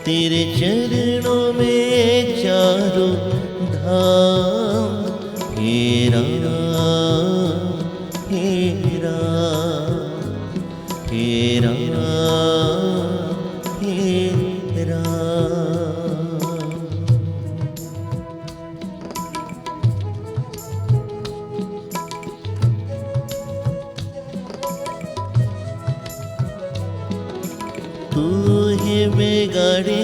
तेरे चरणों में चारों धाम। हे राम हे राम हे राम हे राम। तू ही बेगाड़े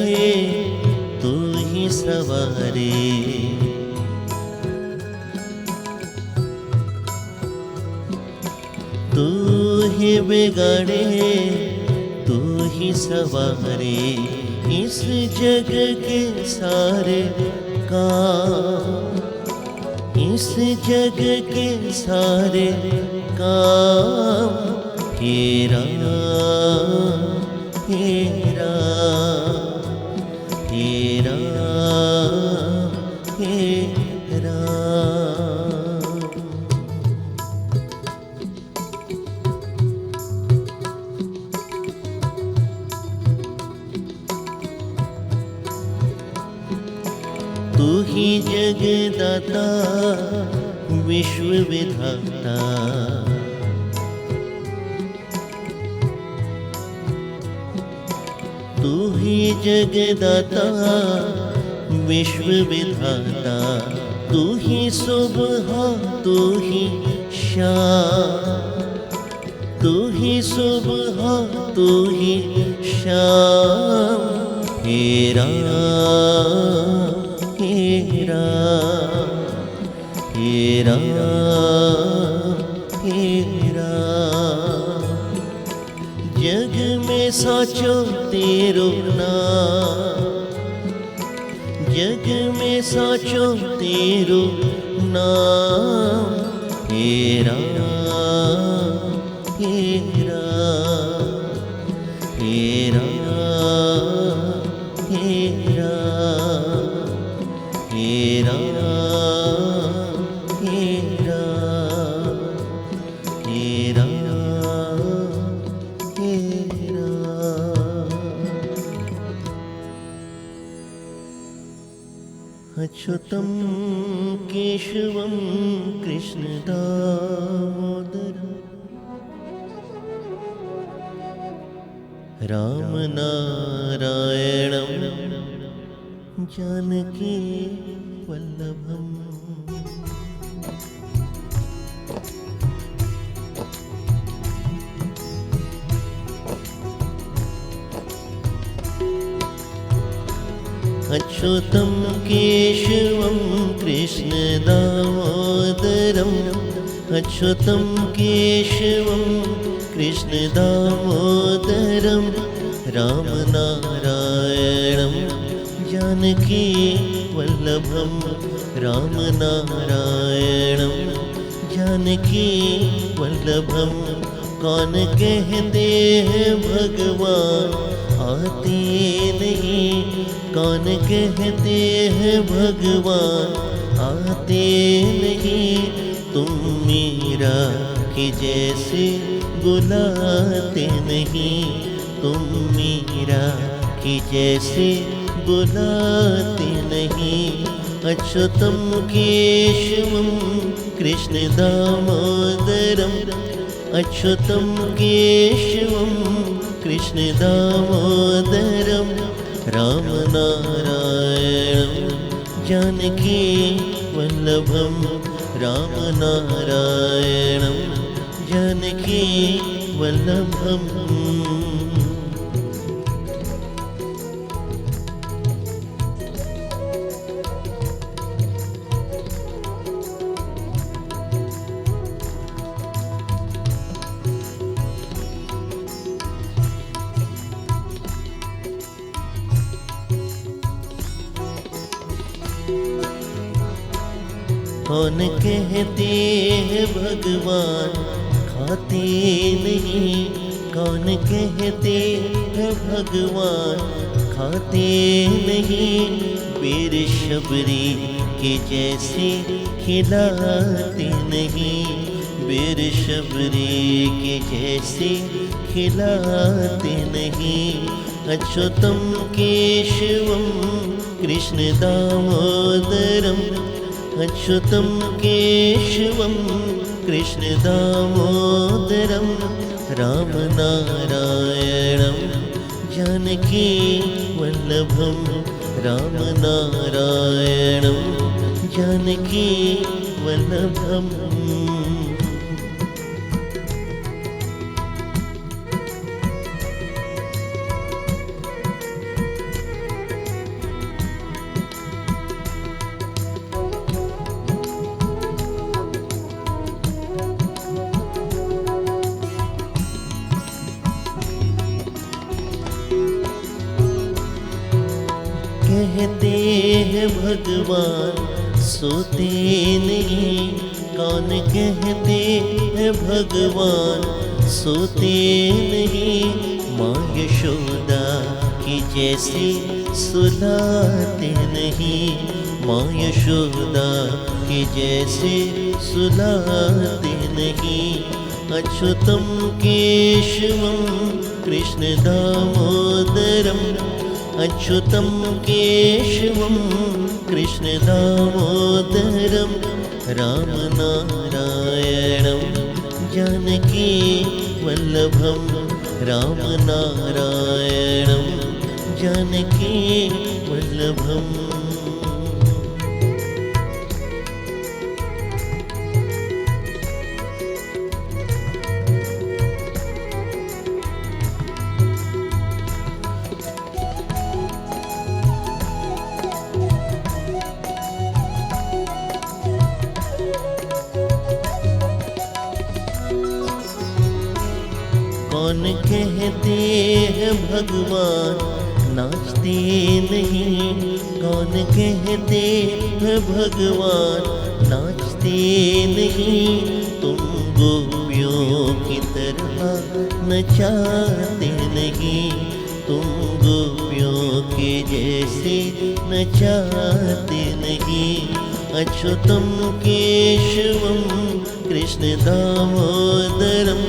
तू ही सवारे, तू ही बिगाड़े तू ही सवारे इस जग के सारे काम, इस जग के सारे काम। हे राम हे राम हे राम हे राम। तू ही जगदाता विश्व विधाता, तू ही जगदाता विश्व विधाता। तू ही सुबह तू ही शाम, तू ही सुबह तू ही शाम। हे राम हे राम हे राम हे राम। जग में साचो तेरो नाम, जग में साचो तेरो नाम। हे राम हे राम हे राम हे राम हे राम हे राम हे राम हे राम। अच्युतं केशवं कृष्ण दामोदरं राम नारायणं जानकी वल्लभम्। अच्युतं केशवं कृष्ण दामोदरं, अच्युतं केशवं कृष्ण दामोदरं राम नारायणं जानकी वल्लभं। राम नारायणं जानकी वल्लभं। कौन कहते हैं भगवान आते नहीं, कौन कहते हैं भगवान आते नहीं। तुम मीरा के जैसे बुलाते नहीं, तुम मीरा के जैसे बुलाते नहीं। अच्युतं केशवं कृष्ण दामोदरं, अच्युतं केशवं कृष्ण दामोदरं राम नारायणं जानकी वल्लभं। राम नारायणं जानकी वल्लभम्। कौन कहते हैं भगवान खाते नहीं, कौन कहते हैं भगवान खाते नहीं। वीर शबरी के जैसे खिलाते नहीं, वीर शबरी के जैसे खिलाते नहीं। अच्युतं केशवं कृष्णदामोदरम् अच्युतं केशवं कृष्णदामोदरं रामनारायणं जानकी वल्लभं रामनारायणं जानकी वल्लभम् कहते हैं भगवान सोते नहीं, कौन कहते हैं भगवान सोते नहीं। माँ यशोदा की जैसे सुलाते नहीं, माँ यशोदा की जैसे सुलाते नहीं। अच्युतं केशवं कृष्णदामोदरम् अच्युतं केशवं कृष्णदामोदरं रामनारायणं जानकी वल्लभं रामनारायणं जानकी वल्लभम् कौन कहते हैं भगवान नाचते नहीं, कौन कहते हैं भगवान नाचते नहीं। तुम गोपियों की तरह नचाते नहीं, तुम गोपियों के जैसे नचाते नहीं। अच्युतं केशवं कृष्णदामोदरम्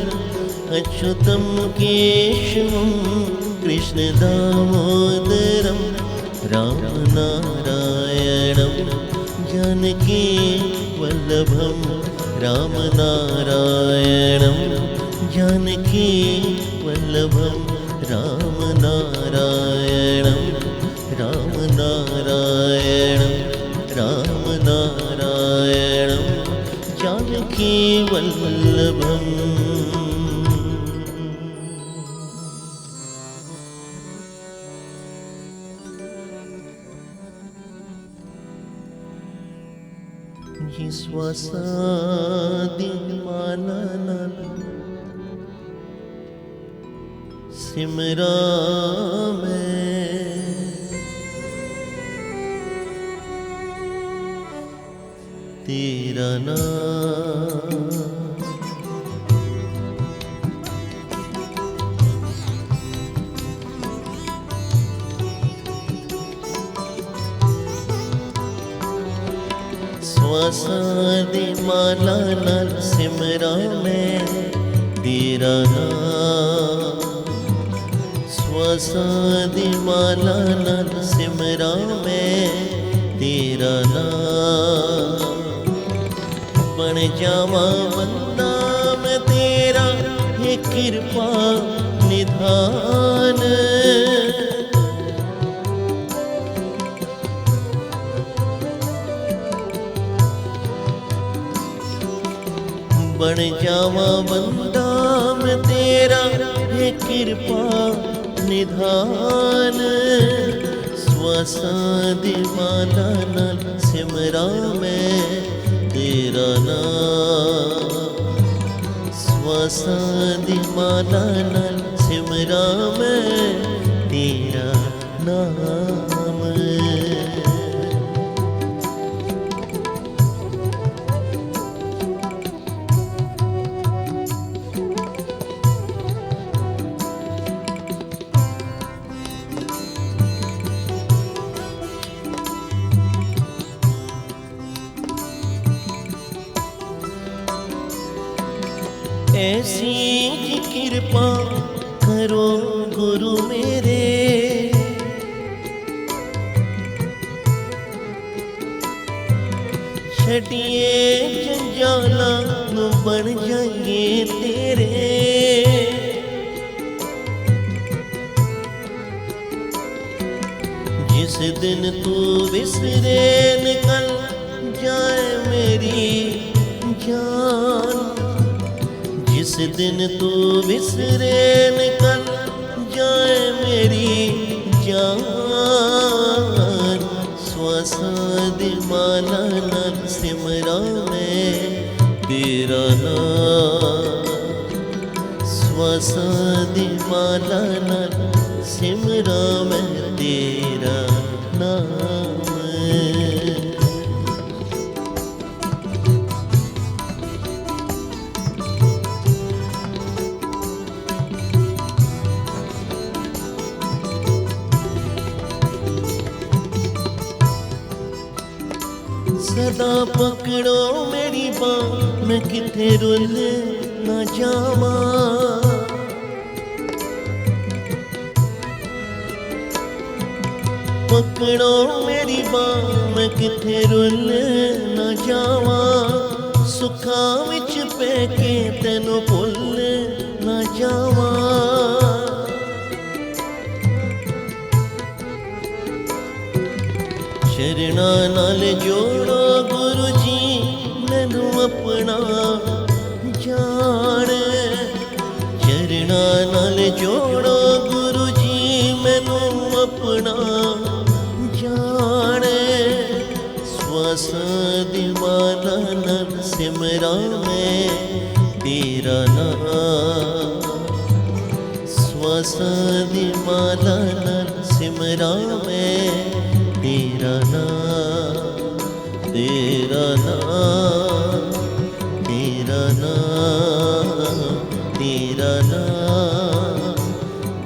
अच्युतं केशवं कृष्णदामोदरं रामनारायणं जानकी वल्लभं रामनारायणं जानकी वल्लभं रामनारायणं रामनारायणं रामनारायणं जानकी वल्लभम्। श्वासादि माला नाल सिमरा मैं तेरा नाम। श्वासादि माला नाल सिमरा मैं तेरा नाम। श्वासादि माला नाल सिमरा मैं तेरा नाम। बन जावा बंदा मैं तेरा हे कृपा निधान। बन जावा बंदा मैं तेरा है कृपा निधान। श्वासादि माला नाल सिमरा मैं तेरा नाम। श्वासादि माला नाल सिमरा मैं तेरा नाम। ऐसी कृपा करो गुरु मेरे, छड़िए जंजाला नू बन जाइए तेरे। जिस दिन तू विसरे निकल जाए मेरी जान, जिस दिन तू विसरे निकल जाए मेरी जान, श्वासा दी माला नाल सिमरा मैं तेरा नाम, श्वासा दी माला नाल सिमरा मैं तेरा नाम। सदा पकड़ो मेरी बाँ, मैं किथे रुल ना जावा। पकड़ो मेरी बाँ, मैं किथे रुल ना जावा। सुखा विच पैके तेनों भुल ना जावा। चरना नाल जोड़ो गुरु जी मैनू अपना जान, चरना नाल जोड़ो गुरु जी मैनू अपना जान। श्वासा दी माला नाल सिमरा मैं तेरा नाम, श्वासा दी माला नाल सिमरा मैं तेरा नाम, तेरा नाम, तेरा नाम, तेरा नाम,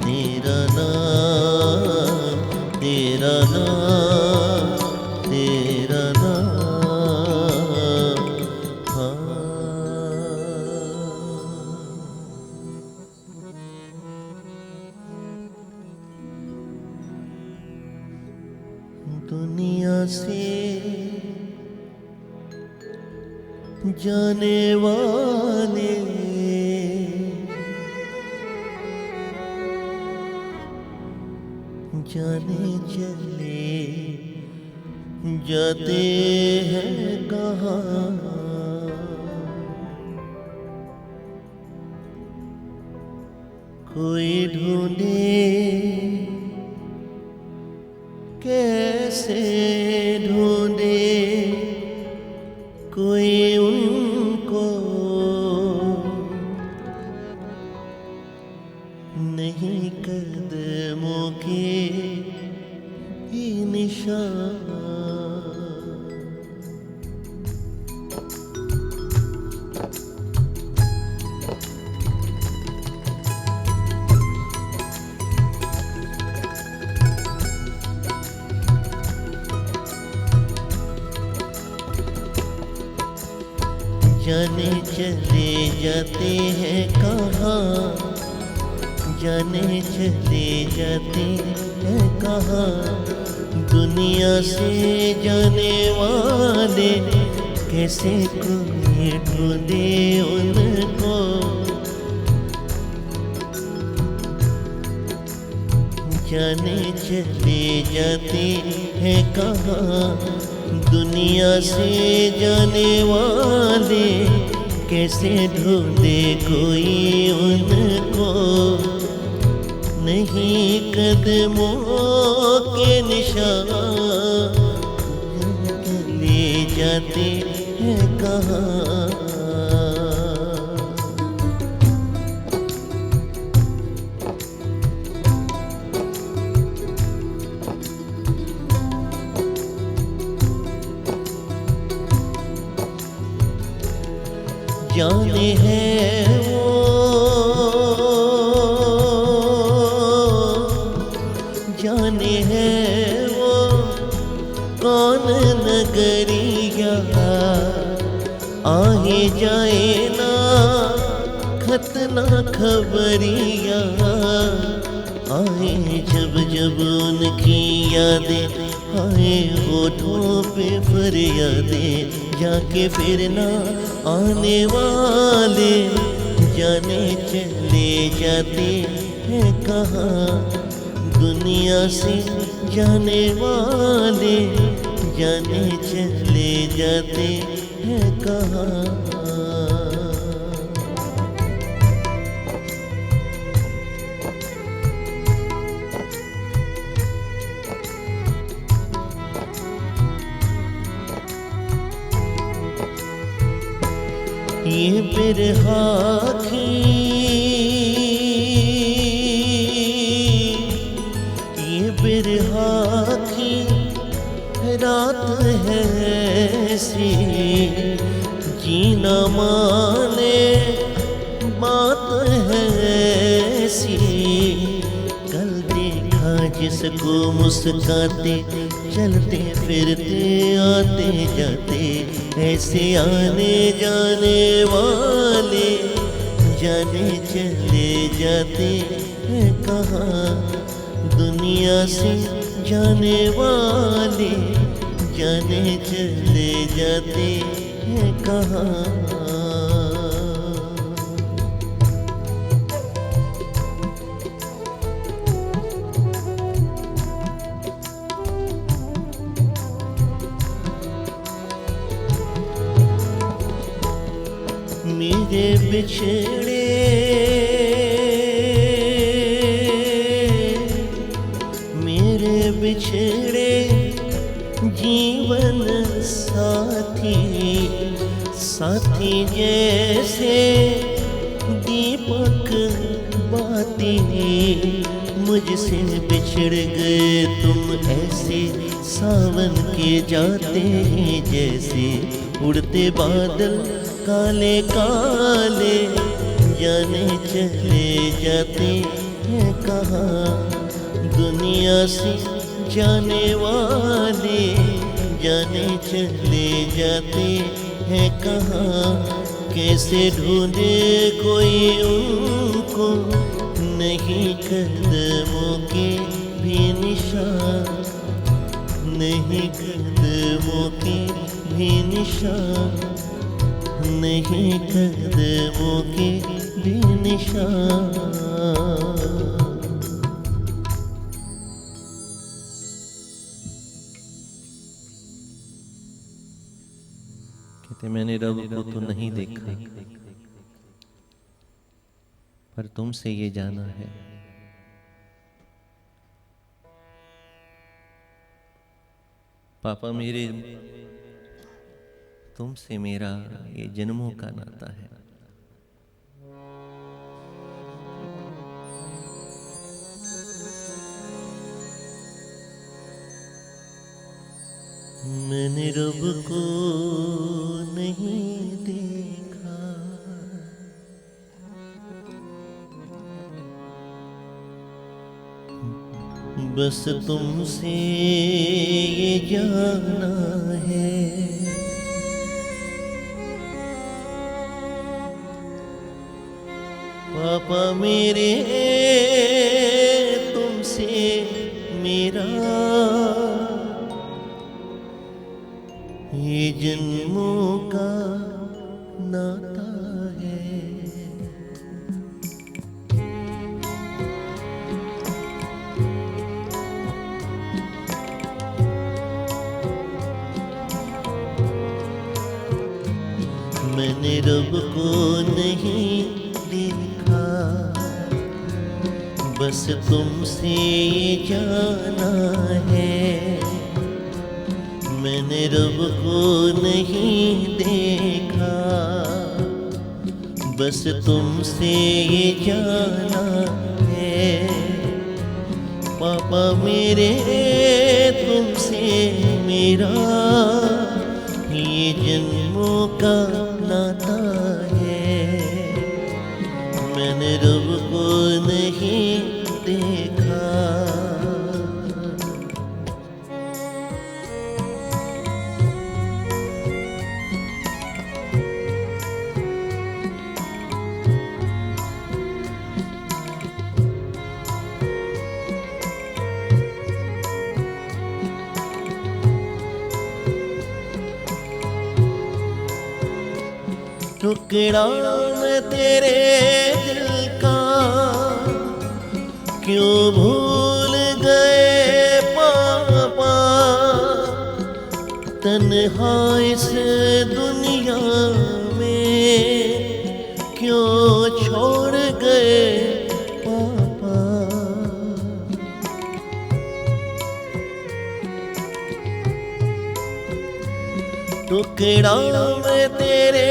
तेरा नाम, तेरा नाम, तेरा नाम। हाँ। दुनिया से जाने वाले जाने चले जाते हैं कहाँ। कोई ढूंढे कैसे ढूंढे कोई उनको, नहीं कदमों के ही निशान। जाने चले जाते हैं कहाँ, जाने चले जाते हैं कहाँ। दुनिया से जाने वाले कैसे कोई ढूंढे उनको, जाने चले जाते हैं कहाँ। दुनिया से जाने वाले कैसे ढूंढे कोई उनको, नहीं कदमों के निशान ले जाते हैं कहाँ। जाने हैं वो जाने हैं वो कौन नगरिया, आए जाए ना खत ना खबरिया। आए जब जब उनकी यादें आए होठों पे फरियादें जाके फिर ना आने वाले, जाने चले जाते हैं कहाँ दुनिया से जाने वाले, जाने चले जाते हैं कहाँ। ये बिरहा की रात है ऐसी, जीना माने बात है ऐसी। कल देखा जिसको मुस्काते चलते फिरते आते जाते, ऐसे आने जाने वाले जाने चले जाते हैं कहाँ दुनिया से जाने वाले, जाने चले जाते हैं कहाँ। मेरे बिछड़े बिछड़े जीवन साथी, साथी जैसे दीपक बाती, मुझसे बिछड़ गए तुम ऐसे सावन के जाते हैं जैसे उड़ते बादल काले काले, जाने चले जाते हैं कहाँ दुनिया से जाने वाले, जाने चले जाते हैं कहाँ। कैसे ढूंढे कोई उनको, नहीं कदमों के भी निशान, नहीं कदमों के भी निशान, नहीं कदमों के भी निशान। कहते मैंने रब को तो नहीं देखा, पर तुमसे ये जाना है। पापा मेरे, तुमसे मेरा ये जन्मों का नाता है। मैंने रब को नहीं देखा, बस तुमसे ये जाना है। पापा मेरे, तुमसे मेरा ये जन्मों का नाता है। मैंने रब को नहीं देखा, बस तुमसे ये जाना है। मैंने रब को नहीं देखा, बस तुमसे ये जाना है। पापा मेरे, तुमसे मेरा ये जन्मों का नाता है। मैंने रब को नहीं देखा। टुकड़ा मैं तेरे दिल का क्यों भूल गए पापा, तन्हा इस दुनिया में क्यों छोड़ गए पापा। टुकड़ा मैं तेरे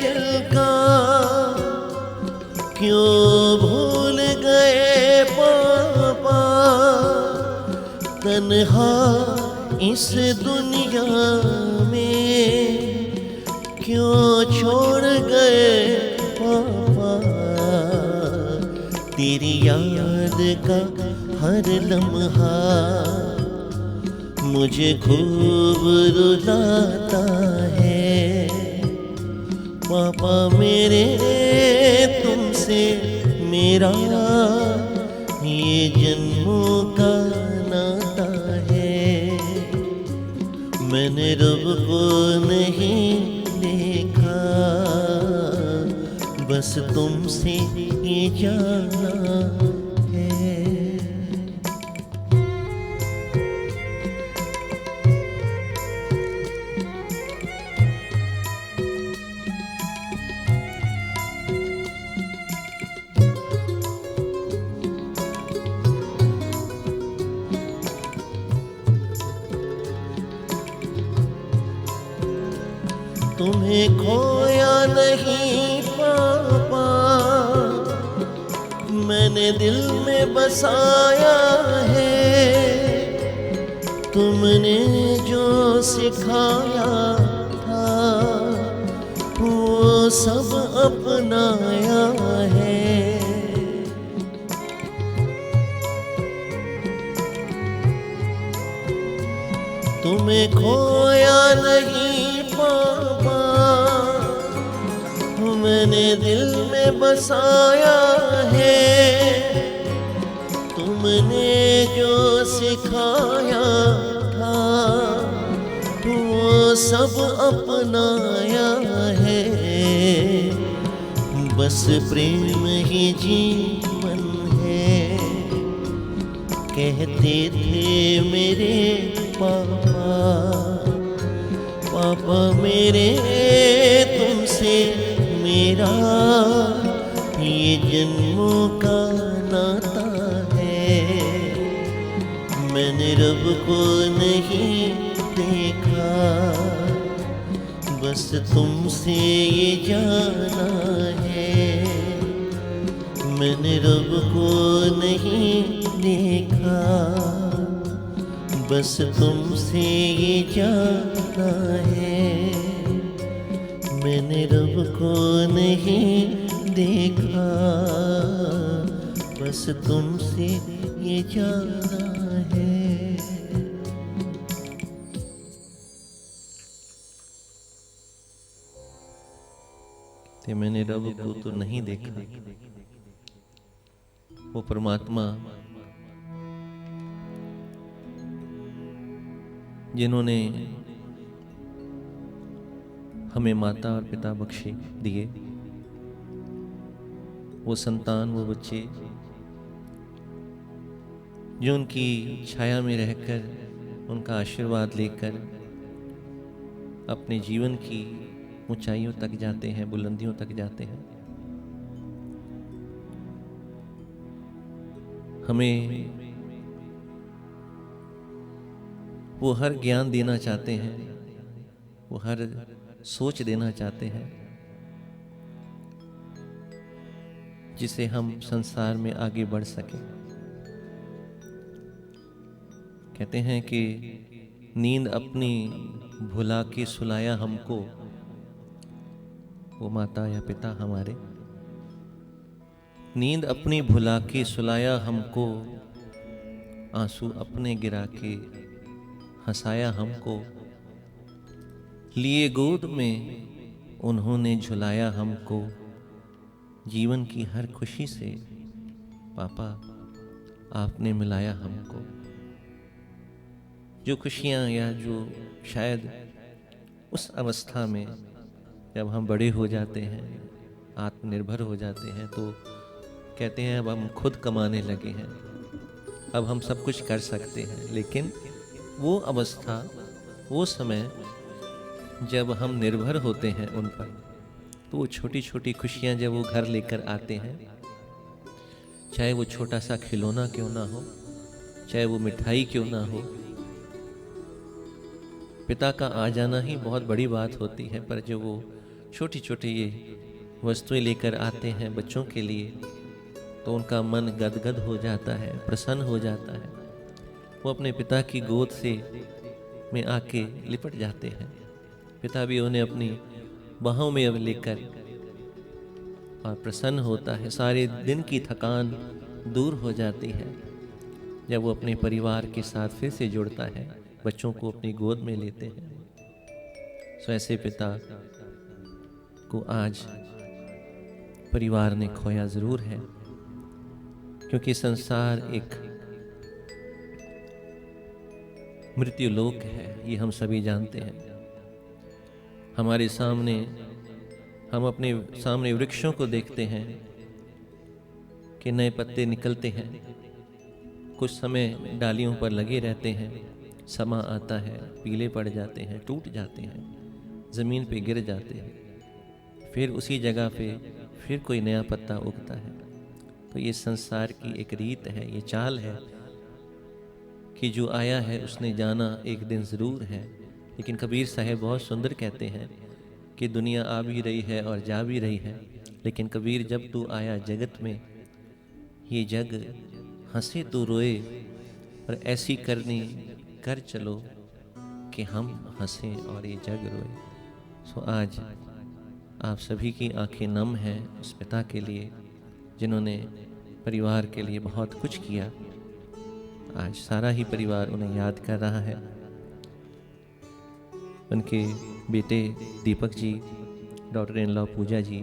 दिल का क्यों भूल गए पापा, तन्हा इस दुनिया में क्यों छोड़ गए पापा। तेरी याद का हर लम्हा मुझे खूब रुलाता है पापा मेरे, तुमसे मेरा ये जन्मों का नाता है। मैंने रब को नहीं देखा, बस तुमसे ये जाना है। तुम्हें खोया नहीं पापा, मैंने दिल में बसाया है। तुमने जो सिखाया था वो सब अपनाया है। तुम्हें खोया नहीं पापा, मैंने दिल में बसाया है। तुमने जो सिखाया था वो सब अपनाया है। बस प्रेम ही जीवन है, कहते थे मेरे पापा। पापा मेरे, तुमसे मेरा ये जन्मों का नाता है। मैंने रब को नहीं देखा, बस तुमसे ये जाना है। मैंने रब को नहीं देखा, बस तुमसे ये जाना है। मैंने रब को नहीं देखा, बस तुमसे ये जाना है। ते मैंने रब को तो नहीं देखा, वो परमात्मा जिन्होंने हमें माता और पिता बख्शे दिए, वो संतान, वो बच्चे जो उनकी छाया में रहकर, उनका आशीर्वाद लेकर अपने जीवन की ऊंचाइयों तक जाते हैं, बुलंदियों तक जाते हैं। हमें वो हर ज्ञान देना चाहते हैं, वो हर सोच देना चाहते हैं जिसे हम संसार में आगे बढ़ सकें। कहते हैं कि नींद अपनी भुला के सुलाया हमको, वो माता या पिता हमारे। नींद अपनी भुला के सुलाया हमको, आंसू अपने गिरा के हंसाया हमको। लिए गोद में उन्होंने झुलाया हमको। जीवन की हर खुशी से पापा आपने मिलाया हमको। जो खुशियाँ या जो शायद उस अवस्था में जब हम बड़े हो जाते हैं, आत्मनिर्भर हो जाते हैं, तो कहते हैं अब हम खुद कमाने लगे हैं, अब हम सब कुछ कर सकते हैं। लेकिन वो अवस्था, वो समय जब हम निर्भर होते हैं उन पर, तो वो छोटी छोटी खुशियाँ जब वो घर लेकर आते हैं, चाहे वो छोटा सा खिलौना क्यों ना हो, चाहे वो मिठाई क्यों ना हो, पिता का आ जाना ही बहुत बड़ी बात होती है। पर जो वो छोटी छोटी ये वस्तुएं लेकर आते हैं बच्चों के लिए, तो उनका मन गदगद हो जाता है, प्रसन्न हो जाता है। वो अपने पिता की गोद से में आके लिपट जाते हैं। पिता भी उन्हें अपनी बाहों में अब लेकर और प्रसन्न होता है। सारे दिन की थकान दूर हो जाती है जब वो अपने परिवार के साथ फिर से जुड़ता है, बच्चों को अपनी गोद में लेते हैं। सो ऐसे पिता को आज परिवार ने खोया ज़रूर है, क्योंकि संसार एक मृत्यु लोक है, ये हम सभी जानते हैं। हमारे सामने, हम अपने सामने वृक्षों को देखते हैं कि नए पत्ते निकलते हैं, कुछ समय डालियों पर लगे रहते हैं, समा आता है, पीले पड़ जाते हैं, टूट जाते हैं, ज़मीन पे गिर जाते हैं, फिर उसी जगह पे फिर कोई नया पत्ता उगता है। तो ये संसार की एक रीत है, ये चाल है कि जो आया है उसने जाना एक दिन ज़रूर है। लेकिन कबीर साहब बहुत सुंदर कहते हैं कि दुनिया आ भी रही है और जा भी रही है, लेकिन कबीर जब तू आया जगत में, ये जग हंसे तो रोए, पर ऐसी करनी कर चलो कि हम हंसें और ये जग रोए। सो आज आप सभी की आंखें नम हैं उस पिता के लिए जिन्होंने परिवार के लिए बहुत कुछ किया। आज सारा ही परिवार उन्हें याद कर रहा है। उनके बेटे Deepak ji, daughter in law पूजा जी,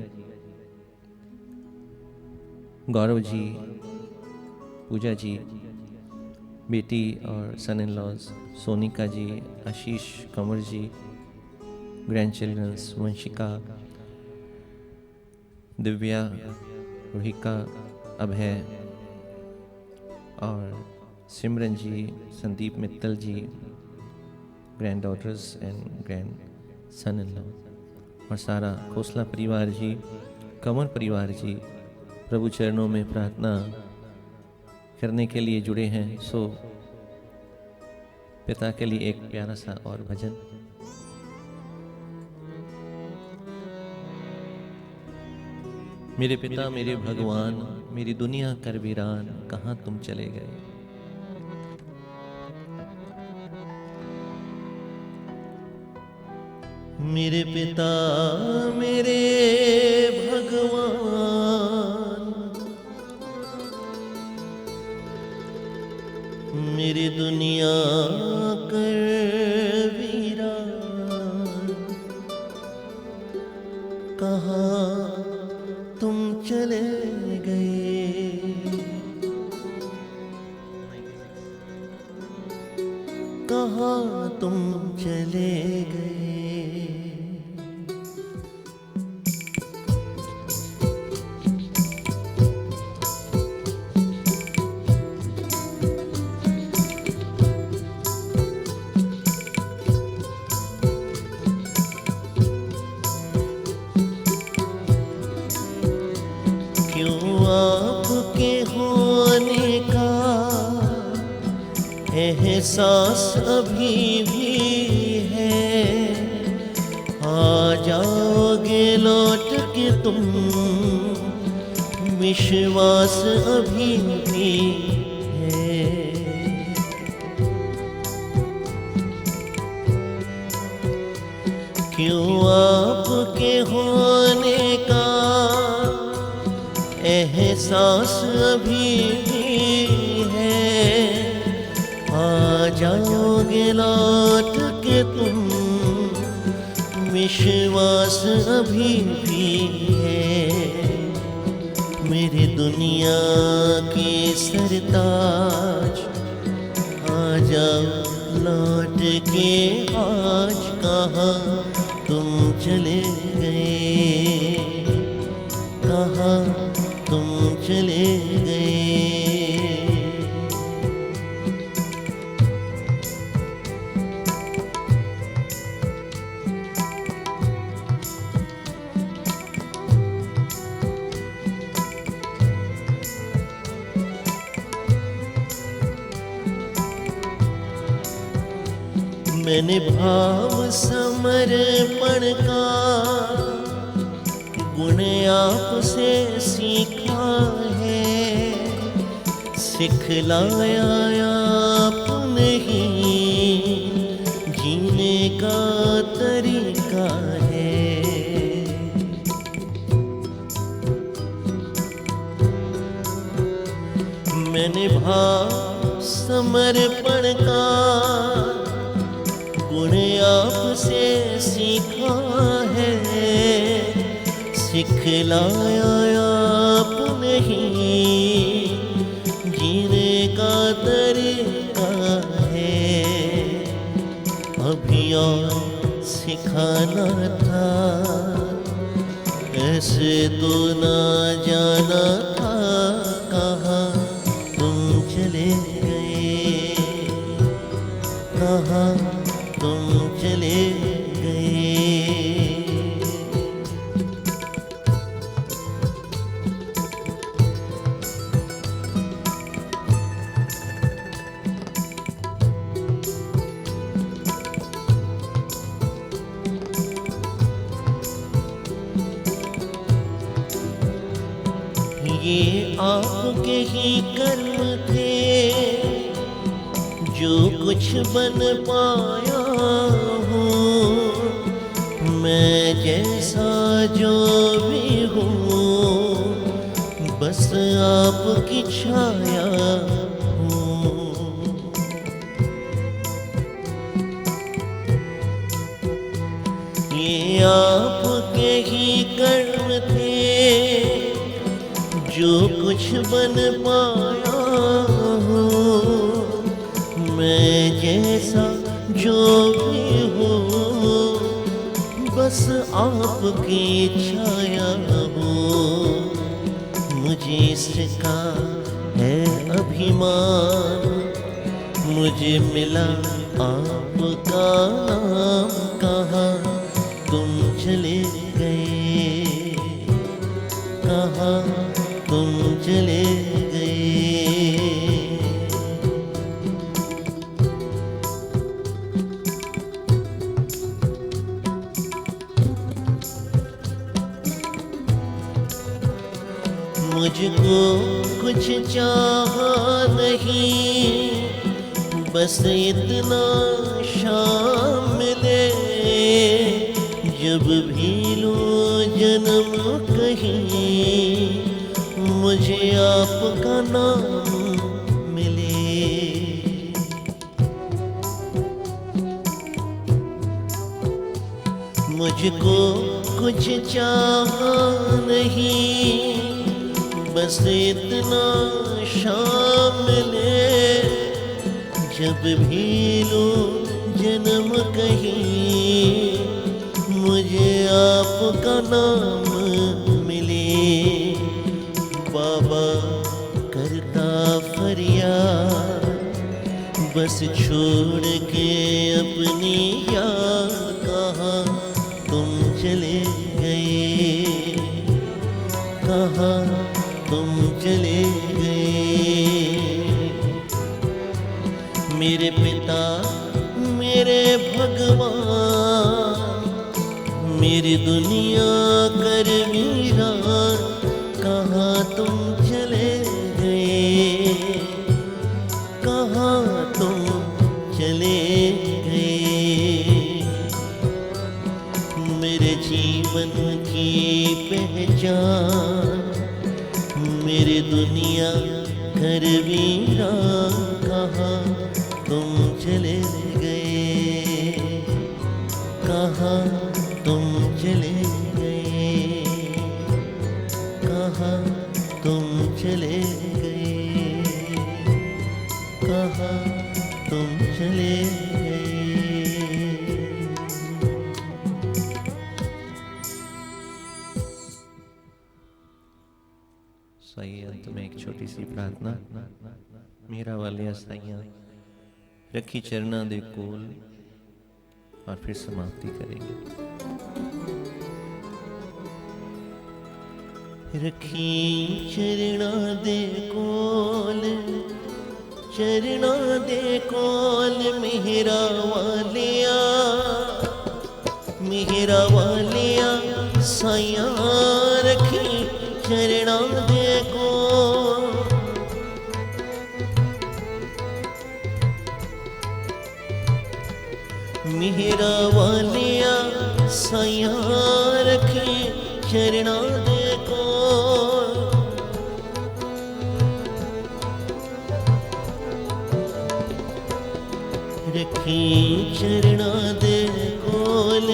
गौरव जी, पूजा जी, बेटी और son in laws Sonika ji, Ashish, Kanwar ji, grandchildrens Vanshika, Divya, Rohika, Abhay और Simran ji, Sandeep Mittal ji, granddaughters and grandson in law, और सारा खोसला परिवार जी, कंवर परिवार जी प्रभु चरणों में प्रार्थना करने के लिए जुड़े हैं। सो पिता के लिए एक प्यारा सा और भजन। मेरे पिता मेरे भगवान, मेरी दुनिया कर वीरान, कहाँ तुम चले गए। मेरे पिता मेरे भगवान, मेरी दुनिया कर वीरान, कहाँ तुम चले गए। कहाँ तुम चले गए। एहसास अभी भी है, आ जाओगे लौट के तुम, विश्वास अभी भी है। क्यों आपके होने का एहसास अभी भी है, आ जाओगे लौट के तुम, विश्वास अभी भी है। मेरी दुनिया के सरताज, आ जाओ लौट के आज, कहाँ तुम चले गए, कहाँ तुम चले गए। मैंने भाव समर्पण का गुण आपसे सीखा है, सिखलाया आपने ही जीने का तरीका है। मैंने भाव समर्पण का गुण आपसे सीखा है, सिखलाया आपने ही जीने का तरीका है। अभी और सिखाना था, ऐसे तो ना जाना था, कहाँ तुम चले गए, कहाँ तुम चले गए। ये आपके ही कर्म थे, जो कुछ बन पाया हूँ। मैं जैसा जो भी हूँ, बस आपकी छाया हूँ। ये आपके ही कर्म थे, जो कुछ बन पाया हूँ। मैं जैसा जो भी हूँ, बस आपकी छाया हूँ। मुझे इसका है अभिमान, मुझे मिला आपका नाम, कहाँ तुम चले गए, कहाँ तुम चले गए। मुझको कुछ चाहा नहीं, बस इतना शाम मिले। जब भी लूं जन्म कहीं, मुझे आपका नाम मिले। मुझको कुछ चाहा नहीं, बस इतना शाम मिले। जब भी लूं जन्म कहीं, मुझे आपका नाम मिले। बाबा करता फरियाद, बस छोड़ के अपनी याद, कहाँ तुम चले गए, कहाँ तुम चले गए। मेरे पिता मेरे भगवान, मेरी दुनिया कर मीरा, कहाँ तुम चले गए, कहाँ तुम चले गए। मेरे जीवन की पहचान, मेरी दुनिया कर मीरा, कहाँ तुम चले गए, कहाँ तुम चले गए, कहाँ तुम चले गए, कहाँ तुम चले गए। सी प्रार्थना। मेरा वाले साइया रखी चरना दे कोल, और फिर समाप्ति करेंगे। रखी चरना दे कोल, चरना दे कोल मेरा वालिया, मेरा वालिया साइया रखी चरना दे कोल। मेरा वालिया साइया रखी चरना दे कोल। रखी चरना दे कोल,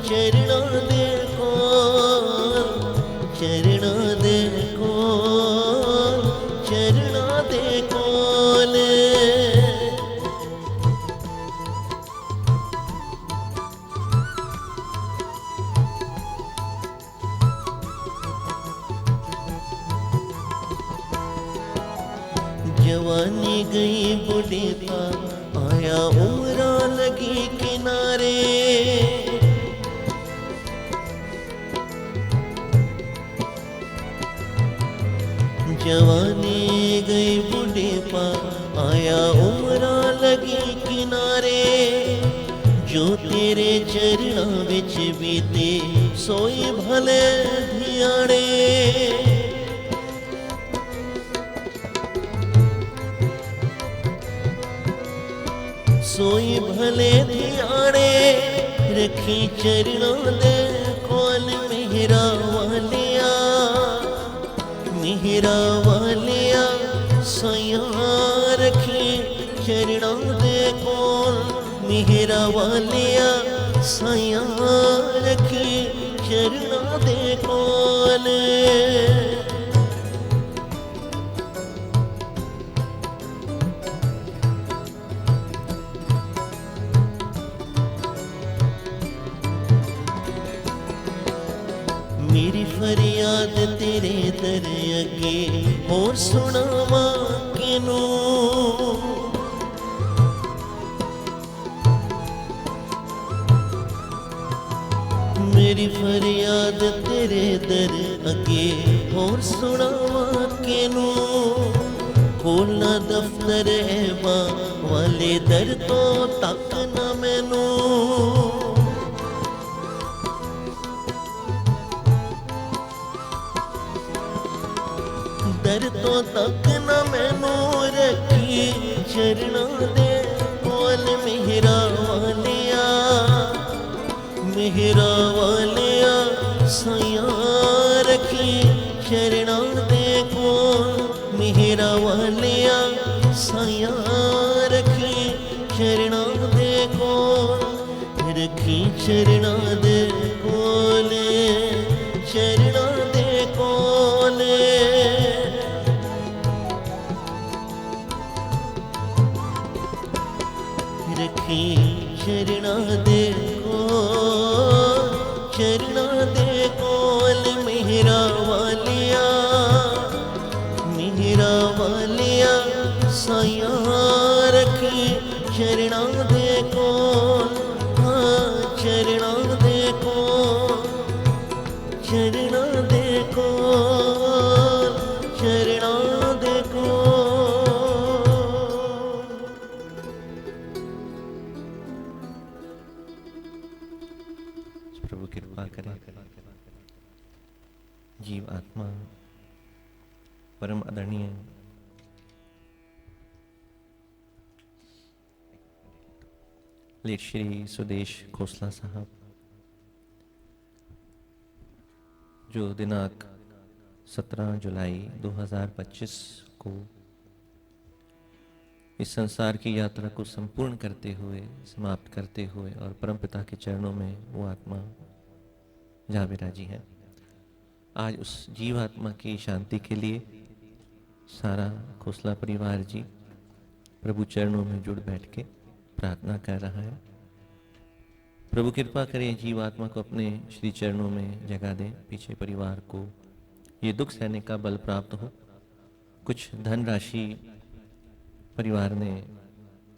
चरना दे कोल, चरना दे कोल, चरना दे कोल। जवानी गई बुढ़ेपा, आया उम्र लगी किनारे। जवानी गई बुढ़ेपा, आया उम्र लगी किनारे। जो तेरे चरणा विच बीते, सोई भले धियाणे। सोई भले धियाणे, रखी चरणा दे कोल मेरा वालिया, मेरा वालिया साइया रखी चरणा दे कोल। मेरा वालिया साइया रखी चरणा दे कोल। मेरी फरियाद तेरे दर अगे, होर सुनावा किनू। मेरी फरियाद तेरे दर अगे, होर सुनावा किनू। खोलना दफ्तर ऐबा वाले दर तो तक न मैनू। दर तो तक न मैनू, रखी चरना दे कोल मेरा वालिया, मेरा वालिया साइया रखी चरना दे कोल। मेरा वालिया साइया रखी चरना दे कोल। रखी चरना दे कोल, चरना दे कोल। रखी चरना दे कोल, चरना दे कोल मेरा वालिया, मेरा वालिया साइया रखी चरना दे कोल। हाँ चरना दे कोल, चरना दे कोल, चरना दे कोल। प्रभु कृपा करें। जीव आत्मा परम आदरणीय लेट श्री सुदेश खोसला साहब, जो दिनांक 17 जुलाई 2025 को इस संसार की यात्रा को संपूर्ण करते हुए, समाप्त करते हुए और परमपिता के चरणों में वो आत्मा जा विराजी है। आज उस जीवात्मा की शांति के लिए सारा खोसला परिवार जी प्रभु चरणों में जुड़ बैठ के प्रार्थना कर रहा है। प्रभु कृपा करें, जीवात्मा को अपने श्री चरणों में जगह दें। पीछे परिवार को ये दुख सहने का बल प्राप्त हो कुछ धनराशि परिवार ने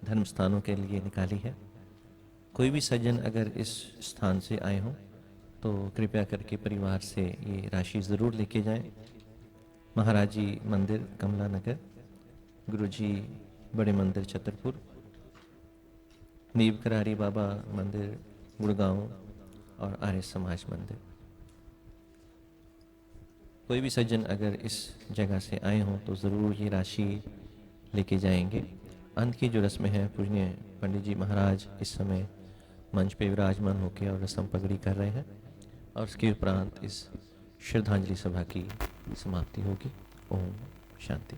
धर्म स्थानों के लिए निकाली है। कोई भी सज्जन अगर इस स्थान से आए हों तो कृपया करके परिवार से ये राशि ज़रूर लेके जाएं। महाराज जी मंदिर कमला नगर, गुरुजी बड़े मंदिर छतरपुर, नीव करारी बाबा मंदिर गुड़गांव और आर्य समाज मंदिर। कोई भी सज्जन अगर इस जगह से आए हों तो ज़रूर ये राशि लेके जाएंगे। अंत की जो रस्म है, पूजनीय पंडित जी महाराज इस समय मंच पे विराजमान होकर और रस्म पगड़ी कर रहे हैं और उसके उपरांत इस श्रद्धांजलि सभा की समाप्ति होगी। ओम शांति।